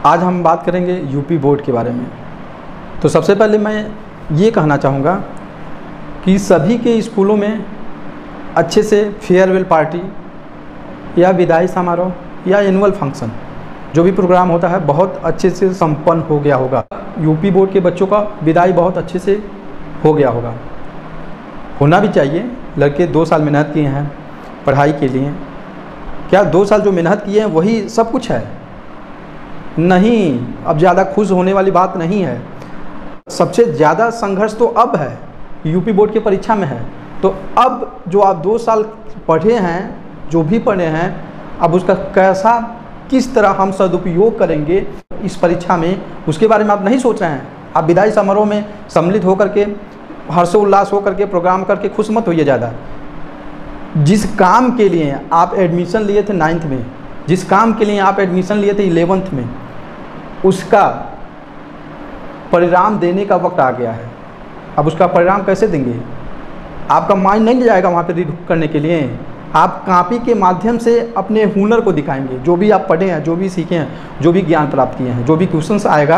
आज हम बात करेंगे यूपी बोर्ड के बारे में। तो सबसे पहले मैं ये कहना चाहूँगा कि सभी के स्कूलों में अच्छे से फेयरवेल पार्टी या विदाई समारोह या एनुअल फंक्शन जो भी प्रोग्राम होता है बहुत अच्छे से संपन्न हो गया होगा। यूपी बोर्ड के बच्चों का विदाई बहुत अच्छे से हो गया होगा, होना भी चाहिए। लड़के 2 साल मेहनत किए हैं पढ़ाई के लिए, क्या 2 साल जो मेहनत किए हैं वही सब कुछ है? नहीं, अब ज़्यादा खुश होने वाली बात नहीं है। सबसे ज़्यादा संघर्ष तो अब है, यूपी बोर्ड की परीक्षा में है। तो अब जो आप 2 साल पढ़े हैं, जो भी पढ़े हैं, अब उसका कैसा किस तरह हम सदुपयोग करेंगे इस परीक्षा में, उसके बारे में आप नहीं सोच रहे हैं। आप विदाई समारोह में सम्मिलित होकर के हर्षोल्लास होकर के प्रोग्राम करके खुश मत होइए ज़्यादा। जिस काम के लिए आप एडमिशन लिए थे 9th में, जिस काम के लिए आप एडमिशन लिए थे 11th में, उसका परिणाम देने का वक्त आ गया है। अब उसका परिणाम कैसे देंगे? आपका माइंड नहीं जाएगा वहाँ पे रीड करने के लिए। आप कॉपी के माध्यम से अपने हुनर को दिखाएंगे। जो भी आप पढ़े हैं, जो भी सीखे हैं, जो भी ज्ञान प्राप्त किए हैं, जो भी क्वेश्चंस आएगा,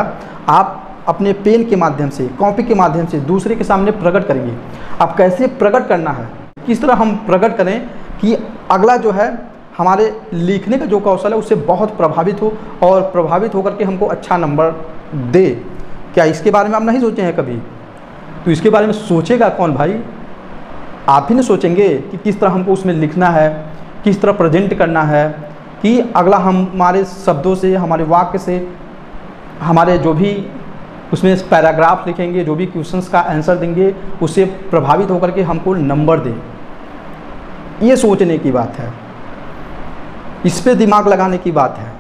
आप अपने पेन के माध्यम से, कॉपी के माध्यम से दूसरे के सामने प्रकट करेंगे। आप कैसे प्रकट करना है, किस तरह हम प्रकट करें कि अगला जो है हमारे लिखने का जो कौशल है उससे बहुत प्रभावित हो और प्रभावित होकर के हमको अच्छा नंबर दे। क्या इसके बारे में आप नहीं सोचे हैं कभी? तो इसके बारे में सोचेगा कौन भाई? आप ही नहीं सोचेंगे कि किस तरह हमको उसमें लिखना है, किस तरह प्रेजेंट करना है, कि अगला हमारे शब्दों से, हमारे वाक्य से, हमारे जो भी उसमें पैराग्राफ लिखेंगे, जो भी क्वेश्चंस का आंसर देंगे, उससे प्रभावित होकर के हमको नंबर दे। ये सोचने की बात है, इस पे दिमाग लगाने की बात है।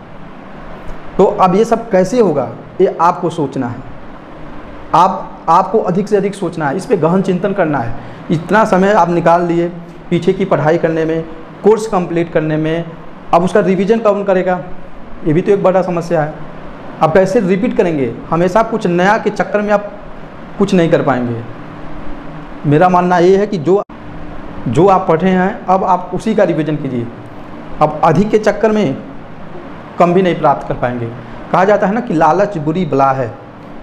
तो अब ये सब कैसे होगा, ये आपको सोचना है। आपको अधिक से अधिक सोचना है, इस पे गहन चिंतन करना है। इतना समय आप निकाल लिए पीछे की पढ़ाई करने में, कोर्स कंप्लीट करने में, अब उसका रिवीजन कौन करेगा? ये भी तो एक बड़ा समस्या है। अब कैसे रिपीट करेंगे? हमेशा कुछ नया के चक्कर में आप कुछ नहीं कर पाएंगे। मेरा मानना ये है कि जो आप पढ़े हैं अब आप उसी का रिवीजन कीजिए। अब अधिक के चक्कर में कम भी नहीं प्राप्त कर पाएंगे। कहा जाता है ना कि लालच बुरी बला है।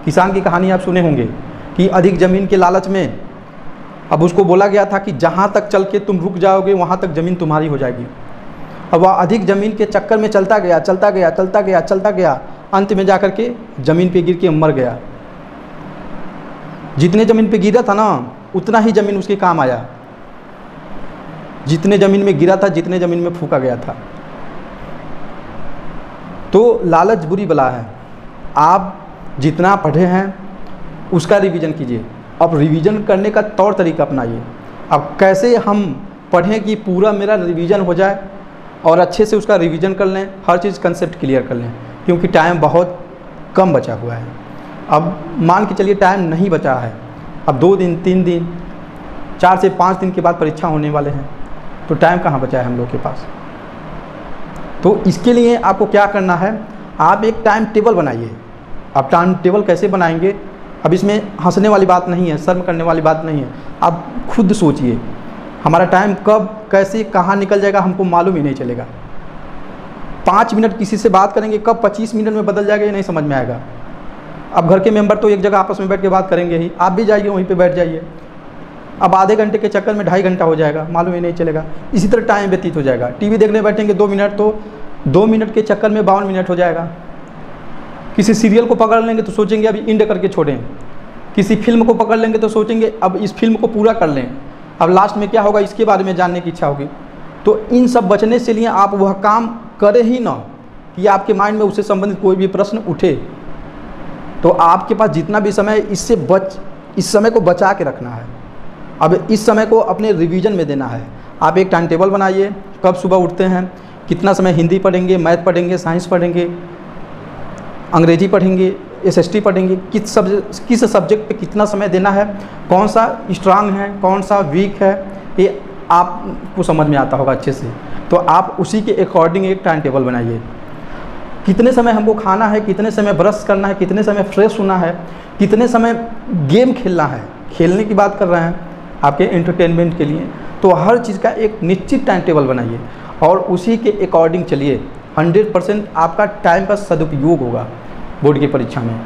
किसान की कहानी आप सुने होंगे कि अधिक ज़मीन के लालच में अब उसको बोला गया था कि जहाँ तक चल के तुम रुक जाओगे वहाँ तक ज़मीन तुम्हारी हो जाएगी। अब वह अधिक ज़मीन के चक्कर में चलता गया, अंत में जाकर के ज़मीन पे गिर के मर गया। जितने ज़मीन पे गिरा था ना, उतना ही ज़मीन उसके काम आया। जितने ज़मीन में गिरा था, जितने ज़मीन में फूका गया था। तो लालच बुरी बला है। आप जितना पढ़े हैं उसका रिवीजन कीजिए। अब रिवीजन करने का तौर तरीका अपनाइए। अब कैसे हम पढ़ें कि पूरा मेरा रिवीजन हो जाए और अच्छे से उसका रिवीजन कर लें, हर चीज़ कंसेप्ट क्लियर कर लें, क्योंकि टाइम बहुत कम बचा हुआ है। अब मान के चलिए टाइम नहीं बचा है, अब 2 दिन 3 दिन 4 से 5 दिन के बाद परीक्षा होने वाले हैं, तो टाइम कहाँ बचा है हम लोग के पास? तो इसके लिए आपको क्या करना है, आप एक टाइम टेबल बनाइए। अब टाइम टेबल कैसे बनाएंगे? अब इसमें हंसने वाली बात नहीं है, शर्म करने वाली बात नहीं है। आप खुद सोचिए, हमारा टाइम कब कैसे कहाँ निकल जाएगा हमको मालूम ही नहीं चलेगा। 5 मिनट किसी से बात करेंगे, कब 25 मिनट में बदल जाएगा ये नहीं समझ में आएगा। अब घर के मेंबर तो एक जगह आपस में बैठ के बात करेंगे ही, आप भी जाइए वहीं पे बैठ जाइए। अब आधे घंटे के चक्कर में 2.5 घंटा हो जाएगा, मालूम ही नहीं चलेगा। इसी तरह टाइम व्यतीत हो जाएगा। टीवी देखने बैठेंगे 2 मिनट, तो 2 मिनट के चक्कर में 52 मिनट हो जाएगा। किसी सीरियल को पकड़ लेंगे तो सोचेंगे अभी इंड करके छोड़ें। किसी फिल्म को पकड़ लेंगे तो सोचेंगे अब इस फिल्म को पूरा कर लें। अब लास्ट में क्या होगा इसके बारे में जानने की इच्छा होगी। तो इन सब बचने से लिए आप वह काम करें ही ना कि आपके माइंड में उससे संबंधित कोई भी प्रश्न उठे। तो आपके पास जितना भी समय इस समय को बचा के रखना है। अब इस समय को अपने रिवीजन में देना है। आप एक टाइम टेबल बनाइए, कब सुबह उठते हैं, कितना समय हिंदी पढ़ेंगे, मैथ पढ़ेंगे, साइंस पढ़ेंगे, अंग्रेजी पढ़ेंगे, एसएसटी पढ़ेंगे, किस सब्जेक्ट पे कितना समय देना है, कौन सा स्ट्रांग है, कौन सा वीक है, ये आपको समझ में आता होगा अच्छे से। तो आप उसी के अकॉर्डिंग एक टाइम टेबल बनाइए। कितने समय हमको खाना है, कितने समय ब्रश करना है, कितने समय फ्रेश होना है, कितने समय गेम खेलना है। खेलने की बात कर रहे हैं आपके एंटरटेनमेंट के लिए। तो हर चीज़ का एक निश्चित टाइम टेबल बनाइए और उसी के अकॉर्डिंग चलिए। 100% आपका टाइम का सदुपयोग होगा। बोर्ड की परीक्षा में।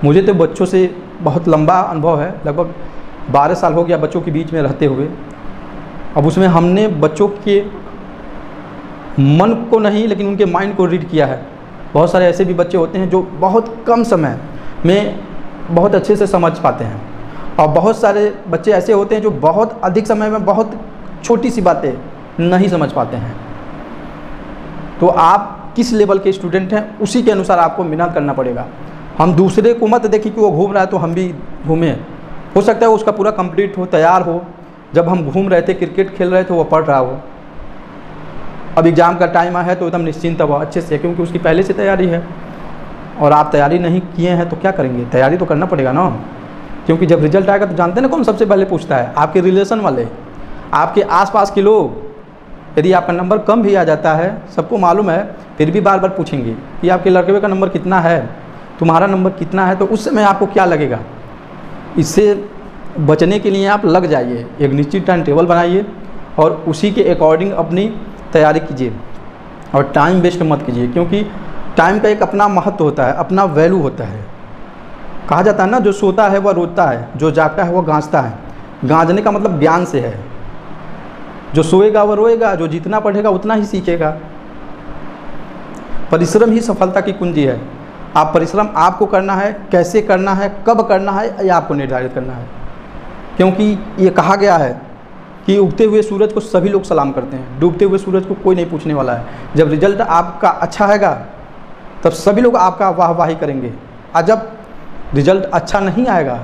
मुझे तो बच्चों से बहुत लंबा अनुभव है, लगभग 12 साल हो गया बच्चों के बीच में रहते हुए। अब उसमें हमने बच्चों के मन को नहीं लेकिन उनके माइंड को रीड किया है। बहुत सारे ऐसे भी बच्चे होते हैं जो बहुत कम समय में बहुत अच्छे से समझ पाते हैं, और बहुत सारे बच्चे ऐसे होते हैं जो बहुत अधिक समय में बहुत छोटी सी बातें नहीं समझ पाते हैं। तो आप किस लेवल के स्टूडेंट हैं उसी के अनुसार आपको मेहनत करना पड़ेगा। हम दूसरे को मत देखिए कि वो घूम रहा है तो हम भी घूमें। हो सकता है उसका पूरा कंप्लीट हो, तैयार हो, जब हम घूम रहे थे क्रिकेट खेल रहे थे वो पढ़ रहा हो। अब एग्ज़ाम का टाइम आया है तो एकदम निश्चिंत हो अच्छे से, क्योंकि उसकी पहले से तैयारी है। और आप तैयारी नहीं किए हैं तो क्या करेंगे, तैयारी तो करना पड़ेगा ना। क्योंकि जब रिजल्ट आएगा तो जानते हैं ना कौन सबसे पहले पूछता है, आपके रिलेशन वाले, आपके आसपास के लोग। यदि आपका नंबर कम भी आ जाता है, सबको मालूम है, फिर भी बार बार पूछेंगे कि आपके लड़के का नंबर कितना है, तुम्हारा नंबर कितना है। तो उस समय आपको क्या लगेगा। इससे बचने के लिए आप लग जाइए, एक निश्चित टाइम टेबल बनाइए और उसी के अकॉर्डिंग अपनी तैयारी कीजिए और टाइम वेस्ट मत कीजिए। क्योंकि टाइम का एक अपना महत्व होता है, अपना वैल्यू होता है। कहा जाता है ना, जो सोता है वह रोता है, जो जागता है वह गांजता है। गांजने का मतलब ज्ञान से है। जो सोएगा वह रोएगा, जो जितना पढ़ेगा उतना ही सीखेगा। परिश्रम ही सफलता की कुंजी है। आप परिश्रम आपको करना है, कैसे करना है, कब करना है, ये आपको निर्धारित करना है। क्योंकि ये कहा गया है कि उगते हुए सूरज को सभी लोग सलाम करते हैं, डूबते हुए सूरज को कोई नहीं पूछने वाला है। जब रिजल्ट आपका अच्छा आएगा तब सभी लोग आपका वाहवाही करेंगे, और जब रिजल्ट अच्छा नहीं आएगा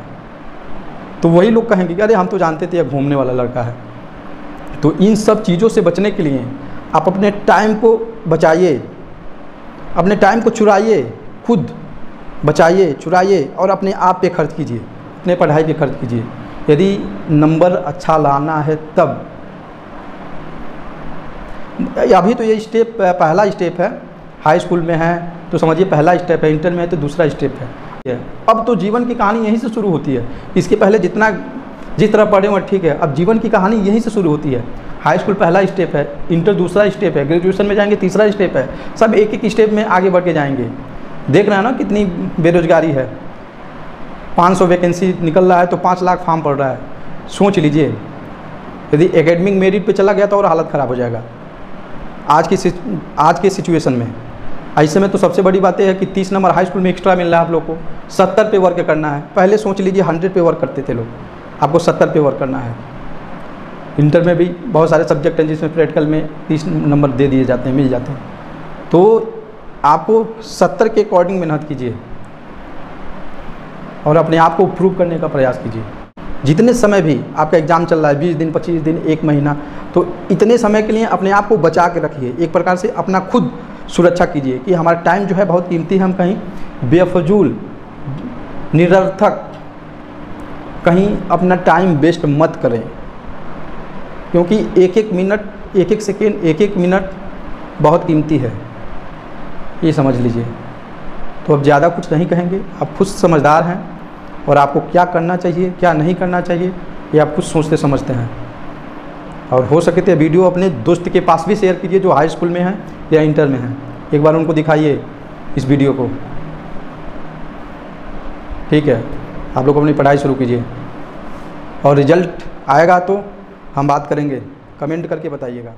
तो वही लोग कहेंगे कि अरे हम तो जानते थे ये घूमने वाला लड़का है। तो इन सब चीज़ों से बचने के लिए आप अपने टाइम को बचाइए, अपने टाइम को चुराइए, खुद बचाइए, चुराइए और अपने आप पे खर्च कीजिए, अपने पढ़ाई पे खर्च कीजिए। यदि नंबर अच्छा लाना है तब। अभी तो ये स्टेप पहला स्टेप है, हाई स्कूल में है तो समझिए पहला स्टेप है, इंटर में है तो दूसरा स्टेप है। अब तो जीवन की कहानी यहीं से शुरू होती है। इसके पहले जिस तरह पढ़े वह ठीक है, अब जीवन की कहानी यहीं से शुरू होती है। हाई स्कूल पहला स्टेप है, इंटर दूसरा स्टेप है, ग्रेजुएशन में जाएंगे तीसरा स्टेप है। सब एक एक स्टेप में आगे बढ़ के जाएंगे। देख रहे हैं ना कितनी बेरोजगारी है। 500 वैकेंसी निकल रहा है तो 5 लाख फॉर्म पड़ रहा है। सोच लीजिए, यदि एकेडमिक मेरिट पे चला गया तो और हालत ख़राब हो जाएगा आज के सिचुएशन में। ऐसे में तो सबसे बड़ी बात यह है कि 30 नंबर हाई स्कूल में एक्स्ट्रा मिल रहा है आप लोग को, 70 पे वर्क करना है। पहले सोच लीजिए 100 पे वर्क करते थे लोग, आपको 70 पे वर्क करना है। इंटर में भी बहुत सारे सब्जेक्ट हैं जिसमें प्रैक्टिकल में 30 नंबर दे दिए जाते हैं, मिल जाते हैं। तो आपको 70 के अकॉर्डिंग मेहनत कीजिए और अपने आप को प्रूव करने का प्रयास कीजिए। जितने समय भी आपका एग्ज़ाम चल रहा है, 20 दिन, 25 दिन, 1 महीना, तो इतने समय के लिए अपने आप को बचा के रखिए। एक प्रकार से अपना खुद सुरक्षा कीजिए कि हमारा टाइम जो है बहुत कीमती है, हम कहीं बेफजूल, निरर्थक कहीं अपना टाइम वेस्ट मत करें। क्योंकि एक एक मिनट, एक एक सेकेंड, एक एक मिनट बहुत कीमती है, ये समझ लीजिए। तो अब ज़्यादा कुछ नहीं कहेंगे, आप खुद समझदार हैं और आपको क्या करना चाहिए क्या नहीं करना चाहिए ये आप खुद सोचते समझते हैं। और हो सके तो वीडियो अपने दोस्त के पास भी शेयर कीजिए जो हाई स्कूल में है या इंटर में है। एक बार उनको दिखाइए इस वीडियो को, ठीक है। आप लोग अपनी पढ़ाई शुरू कीजिए और रिजल्ट आएगा तो हम बात करेंगे, कमेंट करके बताइएगा।